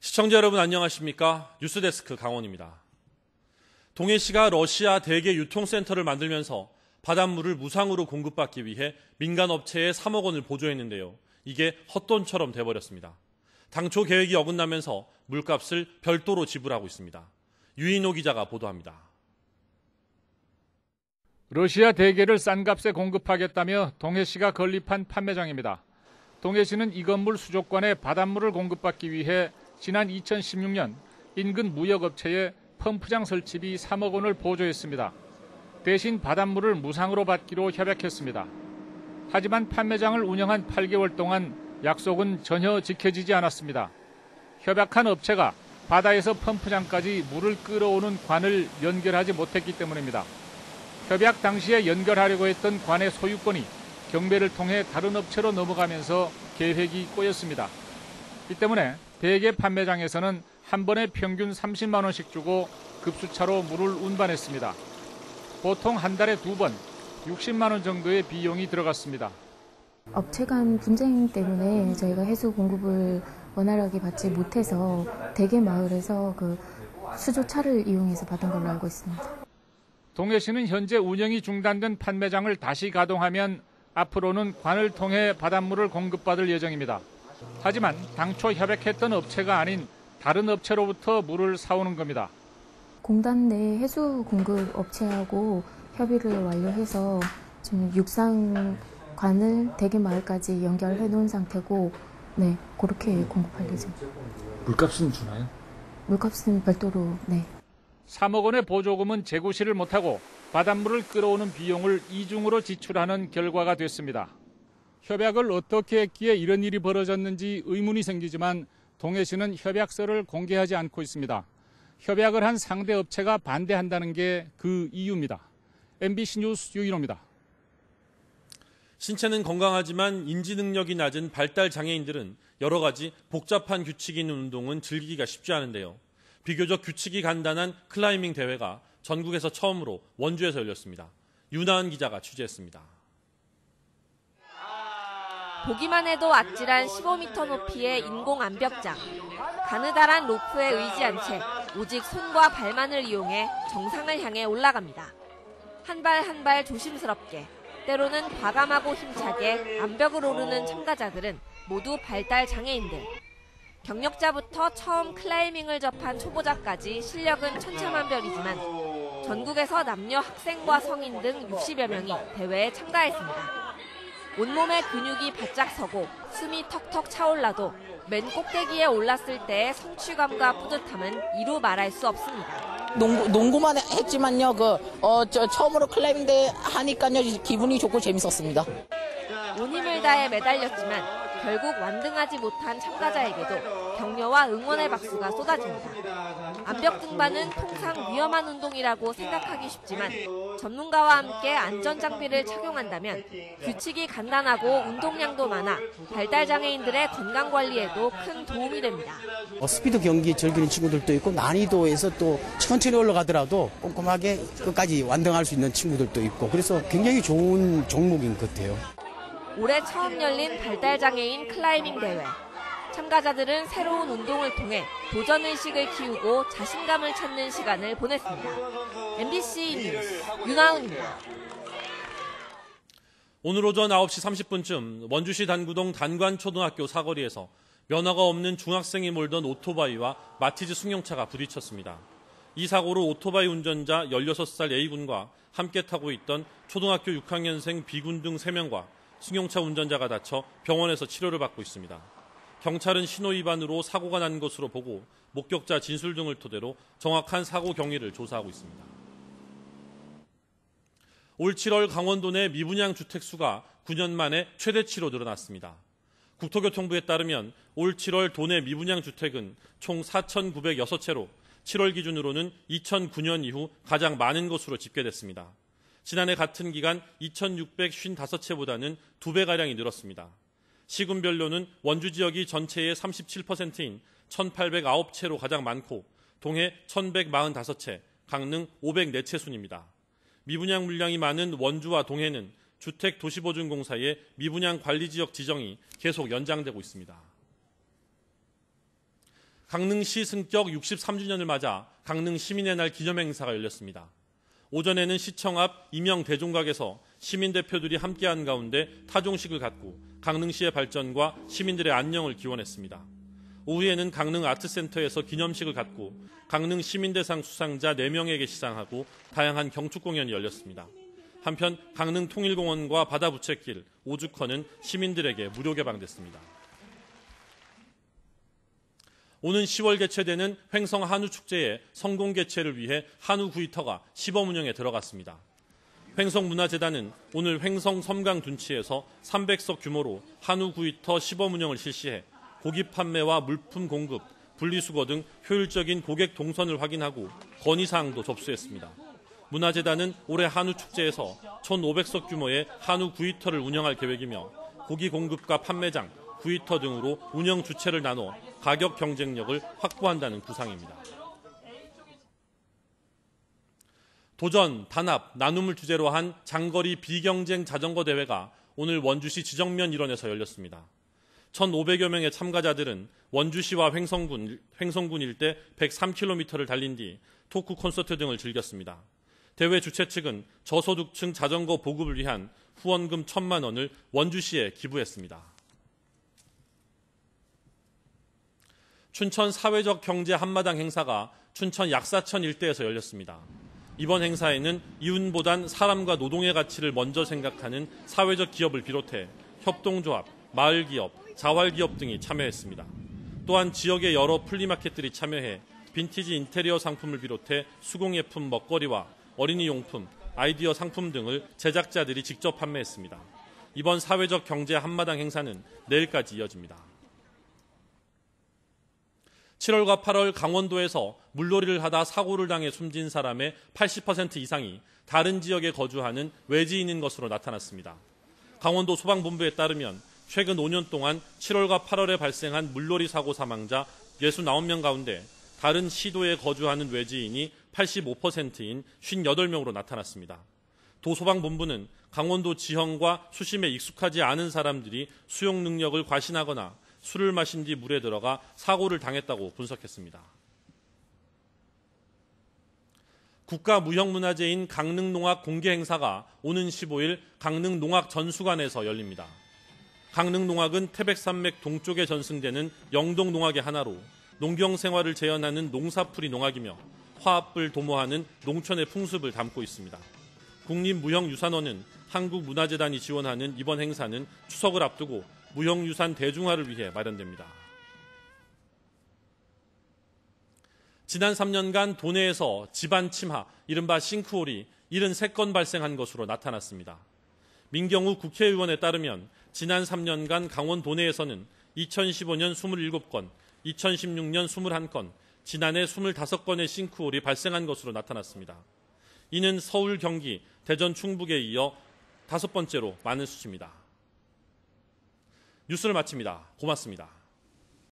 시청자 여러분 안녕하십니까? 뉴스데스크 강원입니다. 동해시가 러시아 대게 유통센터를 만들면서 바닷물을 무상으로 공급받기 위해 민간업체에 3억 원을 보조했는데요. 이게 헛돈처럼 돼버렸습니다. 당초 계획이 어긋나면서 물값을 별도로 지불하고 있습니다. 유인호 기자가 보도합니다. 러시아 대게를 싼 값에 공급하겠다며 동해시가 건립한 판매장입니다. 동해시는 이 건물 수족관에 바닷물을 공급받기 위해 지난 2016년 인근 무역업체에 펌프장 설치비 3억 원을 보조했습니다. 대신 바닷물을 무상으로 받기로 협약했습니다. 하지만 판매장을 운영한 8개월 동안 약속은 전혀 지켜지지 않았습니다. 협약한 업체가 바다에서 펌프장까지 물을 끌어오는 관을 연결하지 못했기 때문입니다. 협약 당시에 연결하려고 했던 관의 소유권이 경매를 통해 다른 업체로 넘어가면서 계획이 꼬였습니다. 이 때문에 대게 판매장에서는 한 번에 평균 30만 원씩 주고 급수차로 물을 운반했습니다. 보통 한 달에 2번 60만 원 정도의 비용이 들어갔습니다. 업체 간 분쟁 때문에 저희가 해수 공급을 원활하게 받지 못해서 대게 마을에서 수조차를 이용해서 받은 걸로 알고 있습니다. 동해시는 현재 운영이 중단된 판매장을 다시 가동하면 앞으로는 관을 통해 바닷물을 공급받을 예정입니다. 하지만 당초 협약했던 업체가 아닌 다른 업체로부터 물을 사오는 겁니다. 공단 내 해수 공급 업체하고 협의를 완료해서 지금 육상관을 대게 마을까지 연결해 놓은 상태고, 그렇게 공급할 예정입니다. 물값은 주나요? 물값은 별도로, 3억 원의 보조금은 재고시를 못하고 바닷물을 끌어오는 비용을 이중으로 지출하는 결과가 됐습니다. 협약을 어떻게 했기에 이런 일이 벌어졌는지 의문이 생기지만 동해시는 협약서를 공개하지 않고 있습니다. 협약을 한 상대 업체가 반대한다는 게 그 이유입니다. MBC 뉴스 유인호입니다. 신체는 건강하지만 인지 능력이 낮은 발달 장애인들은 여러 가지 복잡한 규칙이 있는 운동은 즐기기가 쉽지 않은데요. 비교적 규칙이 간단한 클라이밍 대회가 전국에서 처음으로 원주에서 열렸습니다. 윤하은 기자가 취재했습니다. 보기만 해도 아찔한 15m 높이의 인공 암벽장. 가느다란 로프에 의지한 채 오직 손과 발만을 이용해 정상을 향해 올라갑니다. 한 발 한 발 조심스럽게, 때로는 과감하고 힘차게 암벽을 오르는 참가자들은 모두 발달 장애인들. 경력자부터 처음 클라이밍을 접한 초보자까지 실력은 천차만별이지만 전국에서 남녀 학생과 성인 등 60여 명이 대회에 참가했습니다. 온몸에 근육이 바짝 서고 숨이 턱턱 차올라도 맨 꼭대기에 올랐을 때의 성취감과 뿌듯함은 이루 말할 수 없습니다. 농구만 했지만요, 처음으로 클라이밍 대회 하니까요, 기분이 좋고 재밌었습니다. 온 힘을 다해 매달렸지만 결국 완등하지 못한 참가자에게도 격려와 응원의 박수가 쏟아집니다. 암벽 등반은 통상 위험한 운동이라고 생각하기 쉽지만 전문가와 함께 안전장비를 착용한다면 규칙이 간단하고 운동량도 많아 발달장애인들의 건강관리에도 큰 도움이 됩니다. 스피드 경기 즐기는 친구들도 있고 난이도에서 또 천천히 올라가더라도 꼼꼼하게 끝까지 완등할 수 있는 친구들도 있고 그래서 굉장히 좋은 종목인 것 같아요. 올해 처음 열린 발달장애인 클라이밍 대회. 참가자들은 새로운 운동을 통해 도전의식을 키우고 자신감을 찾는 시간을 보냈습니다. MBC 뉴스 윤하은입니다. 오늘 오전 9시 30분쯤 원주시 단구동 단관초등학교 사거리에서 면허가 없는 중학생이 몰던 오토바이와 마티즈 승용차가 부딪혔습니다. 이 사고로 오토바이 운전자 16살 A군과 함께 타고 있던 초등학교 6학년생 B군 등 3명과 승용차 운전자가 다쳐 병원에서 치료를 받고 있습니다. 경찰은 신호위반으로 사고가 난 것으로 보고 목격자 진술 등을 토대로 정확한 사고 경위를 조사하고 있습니다. 올 7월 강원도 내 미분양 주택 수가 9년 만에 최대치로 늘어났습니다. 국토교통부에 따르면 올 7월 도내 미분양 주택은 총 4,906채로 7월 기준으로는 2009년 이후 가장 많은 것으로 집계됐습니다. 지난해 같은 기간 2,655채보다는 2배가량이 늘었습니다. 시군별로는 원주 지역이 전체의 37%인 1,809채로 가장 많고 동해 1,145채, 강릉 504채 순입니다. 미분양 물량이 많은 원주와 동해는 주택도시보증공사의 미분양 관리지역 지정이 계속 연장되고 있습니다. 강릉시 승격 63주년을 맞아 강릉 시민의 날 기념행사가 열렸습니다. 오전에는 시청 앞 임영대종각에서 시민대표들이 함께한 가운데 타종식을 갖고 강릉시의 발전과 시민들의 안녕을 기원했습니다. 오후에는 강릉 아트센터에서 기념식을 갖고 강릉 시민대상 수상자 4명에게 시상하고 다양한 경축 공연이 열렸습니다. 한편 강릉 통일공원과 바다부채길, 오죽헌은 시민들에게 무료 개방됐습니다. 오는 10월 개최되는 횡성 한우축제의 성공 개최를 위해 한우 구이터가 시범 운영에 들어갔습니다. 횡성문화재단은 오늘 횡성 섬강 둔치에서 300석 규모로 한우 구이터 시범 운영을 실시해 고기 판매와 물품 공급, 분리수거 등 효율적인 고객 동선을 확인하고 건의사항도 접수했습니다. 문화재단은 올해 한우축제에서 1,500석 규모의 한우 구이터를 운영할 계획이며 고기 공급과 판매장, 구이터 등으로 운영 주체를 나눠 가격 경쟁력을 확보한다는 구상입니다. 도전, 단합, 나눔을 주제로 한 장거리 비경쟁 자전거 대회가 오늘 원주시 지정면 일원에서 열렸습니다. 1,500여 명의 참가자들은 원주시와 횡성군 일대 103km를 달린 뒤 토크 콘서트 등을 즐겼습니다. 대회 주최 측은 저소득층 자전거 보급을 위한 후원금 1,000만 원을 원주시에 기부했습니다. 춘천 사회적 경제 한마당 행사가 춘천 약사천 일대에서 열렸습니다. 이번 행사에는 이윤보단 사람과 노동의 가치를 먼저 생각하는 사회적 기업을 비롯해 협동조합, 마을기업, 자활기업 등이 참여했습니다. 또한 지역의 여러 플리마켓들이 참여해 빈티지 인테리어 상품을 비롯해 수공예품, 먹거리와 어린이용품, 아이디어 상품 등을 제작자들이 직접 판매했습니다. 이번 사회적 경제 한마당 행사는 내일까지 이어집니다. 7월과 8월 강원도에서 물놀이를 하다 사고를 당해 숨진 사람의 80% 이상이 다른 지역에 거주하는 외지인인 것으로 나타났습니다. 강원도 소방본부에 따르면 최근 5년 동안 7월과 8월에 발생한 물놀이 사고 사망자 69명 가운데 다른 시도에 거주하는 외지인이 85%인 58명으로 나타났습니다. 도소방본부는 강원도 지형과 수심에 익숙하지 않은 사람들이 수용 능력을 과신하거나 술을 마신 뒤 물에 들어가 사고를 당했다고 분석했습니다. 국가무형문화재인 강릉농악 공개행사가 오는 15일 강릉농악전수관에서 열립니다. 강릉농악은 태백산맥 동쪽에 전승되는 영동농악의 하나로 농경생활을 재현하는 농사풀이 농악이며 화합을 도모하는 농촌의 풍습을 담고 있습니다. 국립무형유산원은 한국문화재단이 지원하는 이번 행사는 추석을 앞두고 무형유산 대중화를 위해 마련됩니다. 지난 3년간 도내에서 집안 침하, 이른바 싱크홀이 73건 발생한 것으로 나타났습니다. 민경우 국회의원에 따르면 지난 3년간 강원 도내에서는 2015년 27건, 2016년 21건, 지난해 25건의 싱크홀이 발생한 것으로 나타났습니다. 이는 서울, 경기, 대전, 충북에 이어 5번째로 많은 수치입니다. 뉴스를 마칩니다. 고맙습니다.